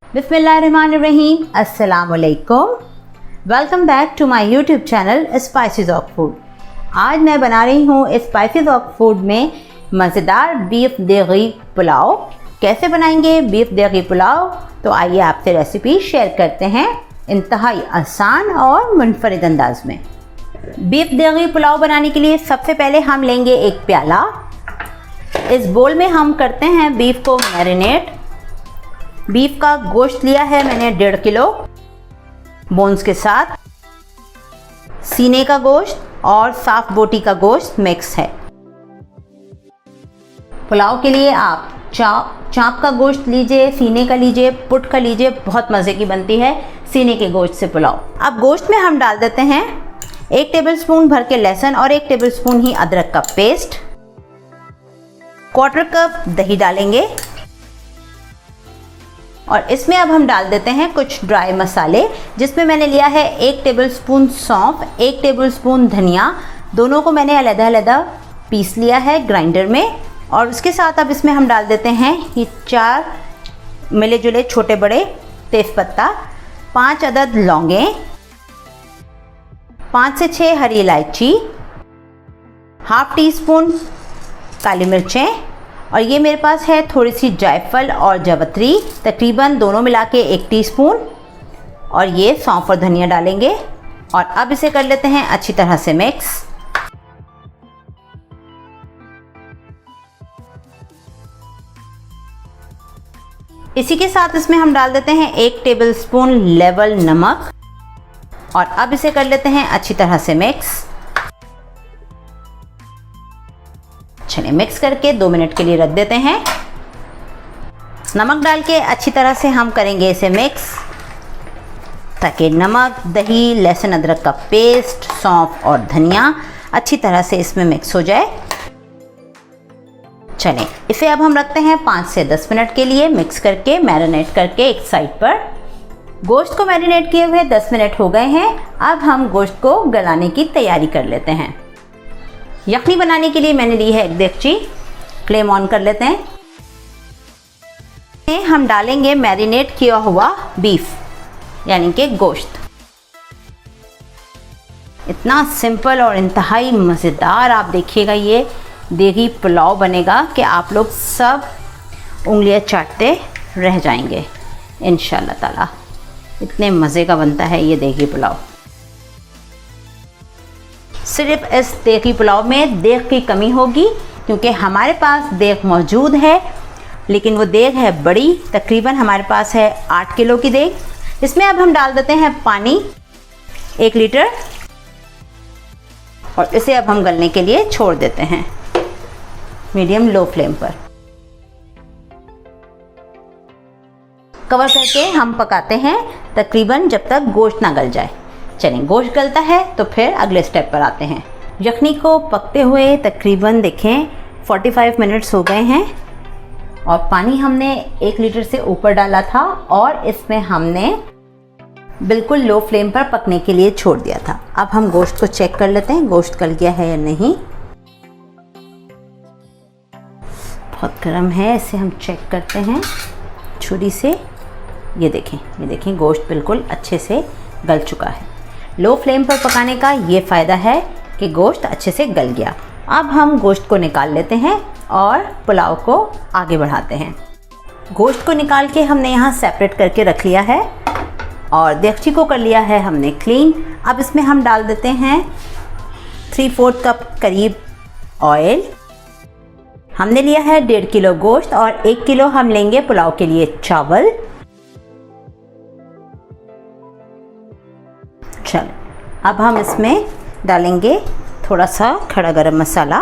बिस्मिल्लाहिर्रहमानिर्रहीम, अस्सलाम वालेकुम। Welcome back to my YouTube channel spices of food. आज मैं बना रही हूँ स्पाइसेस ऑफ फूड में मज़ेदार बीफ देगी पुलाव। कैसे बनाएंगे बीफ देगी पुलाव, तो आइए आपसे रेसिपी शेयर करते हैं इंतहाई आसान और मुनफरिद अंदाज में। बीफ देगी पुलाव बनाने के लिए सबसे पहले हम लेंगे एक प्याला। इस बोल में हम करते हैं बीफ को मैरिनेट। बीफ का गोश्त लिया है मैंने 1.5 किलो बोन्स के साथ। सीने का गोश्त और साफ बोटी का गोश्त मिक्स है। पुलाव के लिए आप चाँप का गोश्त लीजिए, सीने का लीजिए, पुट का लीजिए, बहुत मज़े की बनती है सीने के गोश्त से पुलाव। अब गोश्त में हम डाल देते हैं 1 टेबलस्पून भर के लहसुन और 1 टेबलस्पून ही अदरक का पेस्ट। 1/4 कप दही डालेंगे और इसमें अब हम डाल देते हैं कुछ ड्राई मसाले, जिसमें मैंने लिया है 1 टेबलस्पून सौंफ, 1 टेबलस्पून धनिया। दोनों को मैंने अलग-अलग पीस लिया है ग्राइंडर में। और उसके साथ अब इसमें हम डाल देते हैं ये 4 मिले जुले छोटे बड़े तेज़पत्ता, 5 अदद लौंगें, 5 से 6 हरी इलायची, ½ टीस्पून काली मिर्चें, और ये मेरे पास है थोड़ी सी जायफल और जावित्री, तकरीबन दोनों मिला के 1 टीस्पून। और ये सौंफ और धनिया डालेंगे और अब इसे कर लेते हैं अच्छी तरह से मिक्स। इसी के साथ इसमें हम डाल देते हैं 1 टेबलस्पून लेवल नमक और अब इसे कर लेते हैं अच्छी तरह से मिक्स। चलिए मिक्स करके 2 मिनट के लिए रख देते हैं। नमक डाल के अच्छी तरह से हम करेंगे इसे मिक्स, ताकि नमक, दही, लहसुन अदरक का पेस्ट, सौंफ और धनिया अच्छी तरह से इसमें मिक्स हो जाए। चलें इसे अब हम रखते हैं 5 से 10 मिनट के लिए मिक्स करके, मैरिनेट करके एक साइड पर। गोश्त को मैरिनेट किए हुए 10 मिनट हो गए हैं। अब हम गोश्त को गलाने की तैयारी कर लेते हैं। यखनी बनाने के लिए मैंने ली है एक देगची। फ्लेम ऑन कर लेते हैं। हम डालेंगे मैरिनेट किया हुआ बीफ, यानी कि गोश्त। इतना सिंपल और इंतहाई मज़ेदार आप देखिएगा ये देगी पुलाव बनेगा कि आप लोग सब उंगलियां चाटते रह जाएंगे इंशाल्लाह ताला। इतने मज़े का बनता है ये देगी पुलाव। सिर्फ इस देगी पुलाव में देग की कमी होगी, क्योंकि हमारे पास देग मौजूद है, लेकिन वो देग है बड़ी। तकरीबन हमारे पास है 8 किलो की देग। इसमें अब हम डाल देते हैं पानी 1 लीटर और इसे अब हम गलने के लिए छोड़ देते हैं मीडियम लो फ्लेम पर। कवर करके हम पकाते हैं तकरीबन जब तक गोश्त ना गल जाए। चलें गोश्त गलता है तो फिर अगले स्टेप पर आते हैं। यखनी को पकते हुए तकरीबन देखें 45 मिनट्स हो गए हैं और पानी हमने 1 लीटर से ऊपर डाला था और इसमें हमने बिल्कुल लो फ्लेम पर पकने के लिए छोड़ दिया था। अब हम गोश्त को चेक कर लेते हैं गोश्त गल गया है या नहीं। बहुत गर्म है, इसे हम चेक करते हैं छुरी से। ये देखें गोश्त बिल्कुल अच्छे से गल चुका है। लो फ्लेम पर पकाने का ये फ़ायदा है कि गोश्त अच्छे से गल गया। अब हम गोश्त को निकाल लेते हैं और पुलाव को आगे बढ़ाते हैं। गोश्त को निकाल के हमने यहाँ सेपरेट करके रख लिया है और देगची को कर लिया है हमने क्लीन। अब इसमें हम डाल देते हैं 3/4 कप करीब ऑयल। हमने लिया है 1.5 किलो गोश्त और 1 किलो हम लेंगे पुलाव के लिए चावल। चल अब हम इसमें डालेंगे थोड़ा सा खड़ा गरम मसाला,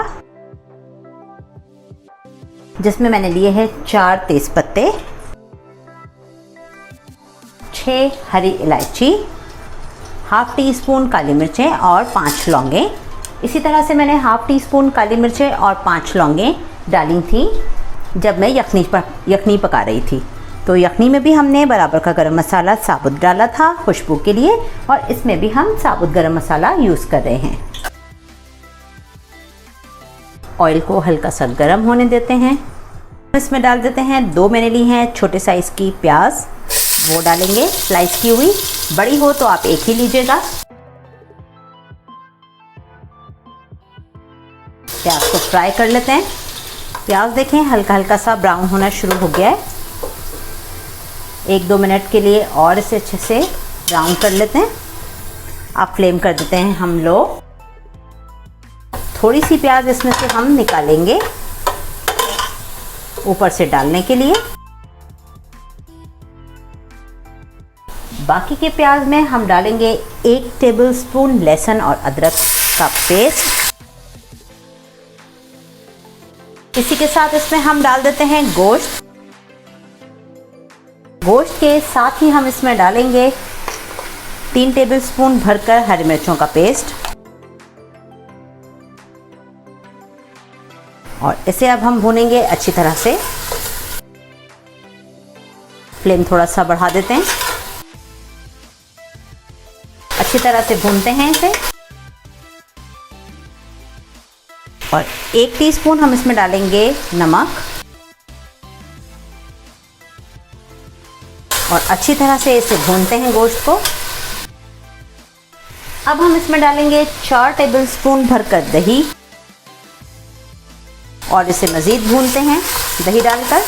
जिसमें मैंने लिए हैं 4 तेज़पत्ते, 6 हरी इलायची, ½ टीस्पून काली मिर्चें और 5 लौंगें। इसी तरह से मैंने ½ टीस्पून काली मिर्चें और 5 लौंगें डाली थी जब मैं यखनी पका रही थी। तो यखनी में भी हमने बराबर का गरम मसाला साबुत डाला था खुशबू के लिए, और इसमें भी हम साबुत गरम मसाला यूज़ कर रहे हैं। ऑयल को हल्का सा गर्म होने देते हैं। इसमें डाल देते हैं 2 मैंने ली हैं छोटे साइज़ की प्याज, वो डालेंगे स्लाइस की हुई, बड़ी हो तो आप एक ही लीजिएगा। प्याज को फ्राई कर लेते हैं। प्याज देखें हल्का हल्का सा ब्राउन होना शुरू हो गया है। 1-2 मिनट के लिए और इसे अच्छे से ब्राउन कर लेते हैं। अब फ्लेम कर देते हैं हम लो। थोड़ी सी प्याज इसमें से हम निकालेंगे ऊपर से डालने के लिए। बाकी के प्याज में हम डालेंगे 1 टेबलस्पून लहसुन और अदरक का पेस्ट। इसी के साथ इसमें हम डाल देते हैं गोश्त। गोश्त के साथ ही हम इसमें डालेंगे 3 टेबलस्पून भरकर हरी मिर्चों का पेस्ट। और इसे अब हम भूनेंगे अच्छी तरह से। फ्लेम थोड़ा सा बढ़ा देते हैं, अच्छी तरह से भूनते हैं इसे। और 1 टीस्पून हम इसमें डालेंगे नमक और अच्छी तरह से इसे भूनते हैं गोश्त को। अब हम इसमें डालेंगे 4 टेबलस्पून भरकर दही और इसे मज़ीद भूनते हैं दही डालकर।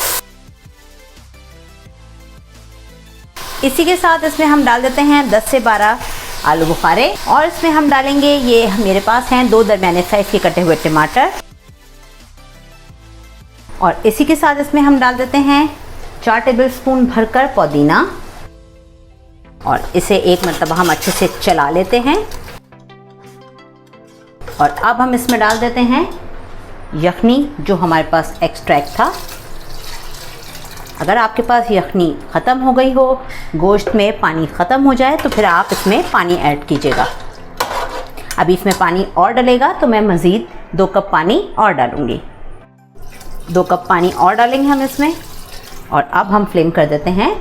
इसी के साथ इसमें हम डाल देते हैं 10 से 12 आलू बुखारे और इसमें हम डालेंगे, ये मेरे पास हैं 2 दरमियाने साइज के कटे हुए टमाटर। और इसी के साथ इसमें हम डाल देते हैं 4 टेबलस्पून भरकर पुदीना और इसे एक मरतबा हम अच्छे से चला लेते हैं। और अब हम इसमें डाल देते हैं यखनी जो हमारे पास एक्सट्रैक्ट था। अगर आपके पास यखनी ख़त्म हो गई हो, गोश्त में पानी ख़त्म हो जाए तो फिर आप इसमें पानी ऐड कीजिएगा। अभी इसमें पानी और डलेगा तो मैं मज़ीद 2 कप पानी और डालूँगी। 2 कप पानी और डालेंगे हम इसमें। और अब हम फ्लेम कर देते हैं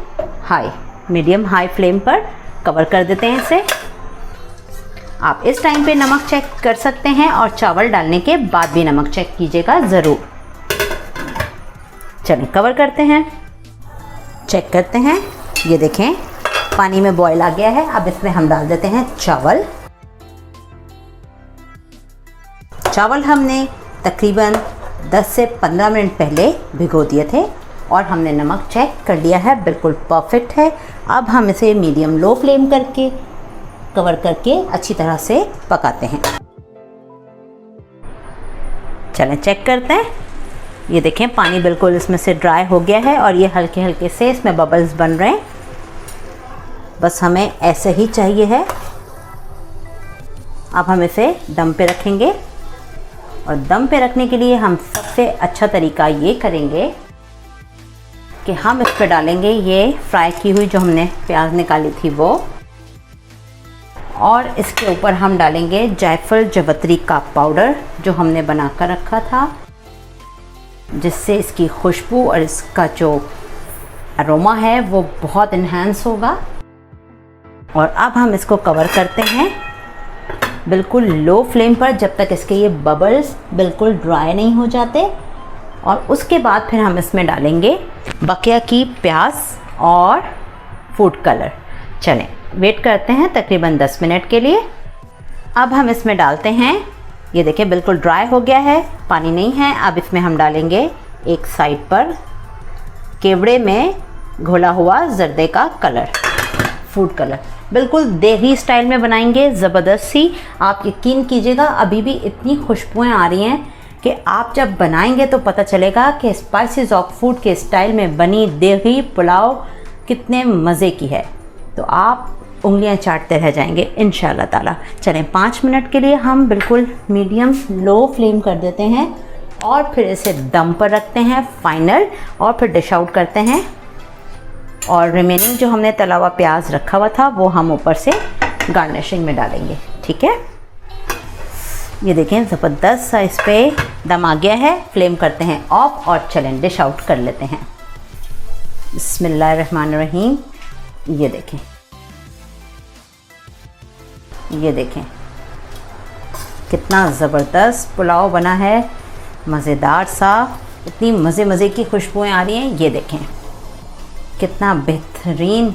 हाई, मीडियम हाई फ्लेम पर कवर कर देते हैं इसे। आप इस टाइम पे नमक चेक कर सकते हैं और चावल डालने के बाद भी नमक चेक कीजिएगा ज़रूर। चलिए कवर करते हैं, चेक करते हैं। ये देखें पानी में बॉयल आ गया है। अब इसमें हम डाल देते हैं चावल। चावल हमने तकरीबन 10 से 15 मिनट पहले भिगो दिए थे और हमने नमक चेक कर लिया है, बिल्कुल परफेक्ट है। अब हम इसे मीडियम लो फ्लेम करके कवर करके अच्छी तरह से पकाते हैं। चलें चेक करते हैं। ये देखें पानी बिल्कुल इसमें से ड्राई हो गया है और ये हल्के हल्के से इसमें बबल्स बन रहे हैं। बस हमें ऐसे ही चाहिए है। अब हम इसे दम पे रखेंगे और दम पे रखने के लिए हम सबसे अच्छा तरीका ये करेंगे कि हम इस पर डालेंगे ये फ्राई की हुई जो हमने प्याज निकाली थी वो, और इसके ऊपर हम डालेंगे जायफल जवतरी का पाउडर जो हमने बना कर रखा था, जिससे इसकी खुशबू और इसका जो अरोमा है वो बहुत इन्हांस होगा। और अब हम इसको कवर करते हैं बिल्कुल लो फ्लेम पर जब तक इसके ये बबल्स बिल्कुल ड्राई नहीं हो जाते। और उसके बाद फिर हम इसमें डालेंगे बकिया की प्याज और फूड कलर। चलें वेट करते हैं तकरीबन 10 मिनट के लिए। अब हम इसमें डालते हैं, ये देखिए बिल्कुल ड्राई हो गया है, पानी नहीं है। अब इसमें हम डालेंगे एक साइड पर केवड़े में घोला हुआ जर्दे का कलर, फूड कलर। बिल्कुल देगी स्टाइल में बनाएंगे, ज़बरदस्त सी। आप यकीन कीजिएगा अभी भी इतनी खुशबुएं आ रही हैं कि आप जब बनाएंगे तो पता चलेगा कि स्पाइसेस ऑफ फूड के स्टाइल में बनी देगी पुलाव कितने मज़े की है। तो आप उंगलियां चाटते रह जाएंगे इंशाल्लाह ताला। चलें 5 मिनट के लिए हम बिल्कुल मीडियम लो फ्लेम कर देते हैं और फिर इसे दम पर रखते हैं फाइनल, और फिर डिश आउट करते हैं। और रिमेनिंग जो हमने तला हुआ प्याज रखा हुआ था वो हम ऊपर से गार्निशिंग में डालेंगे। ठीक है, ये देखें ज़बरदस्त सा इस पे दम आ गया है। फ्लेम करते हैं ऑफ और चलें डिश आउट कर लेते हैं। बिस्मिल्लाहिर्रहमानिर्रहीम। ये देखें, ये देखें कितना ज़बरदस्त पुलाव बना है, मज़ेदार सा। इतनी मज़े की खुशबुएं आ रही हैं। ये देखें कितना बेहतरीन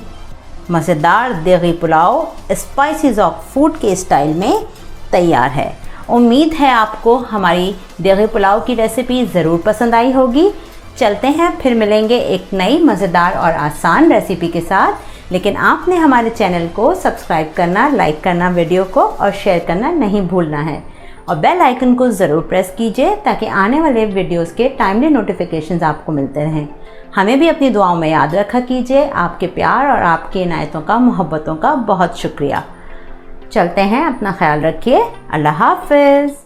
मज़ेदार देगी पुलाव स्पाइसी ज़ौक़ फूड के स्टाइल में तैयार है। उम्मीद है आपको हमारी देगी पुलाव की रेसिपी ज़रूर पसंद आई होगी। चलते हैं, फिर मिलेंगे एक नई मज़ेदार और आसान रेसिपी के साथ। लेकिन आपने हमारे चैनल को सब्सक्राइब करना, लाइक करना वीडियो को और शेयर करना नहीं भूलना है और बेल आइकन को ज़रूर प्रेस कीजिए ताकि आने वाले वीडियोस के टाइमली नोटिफिकेशंस आपको मिलते रहें। हमें भी अपनी दुआओं में याद रखा कीजिए। आपके प्यार और आपकी इनायतों का, मोहब्बतों का बहुत शुक्रिया। चलते हैं, अपना ख्याल रखिए। अल्लाह हाफ़िज़।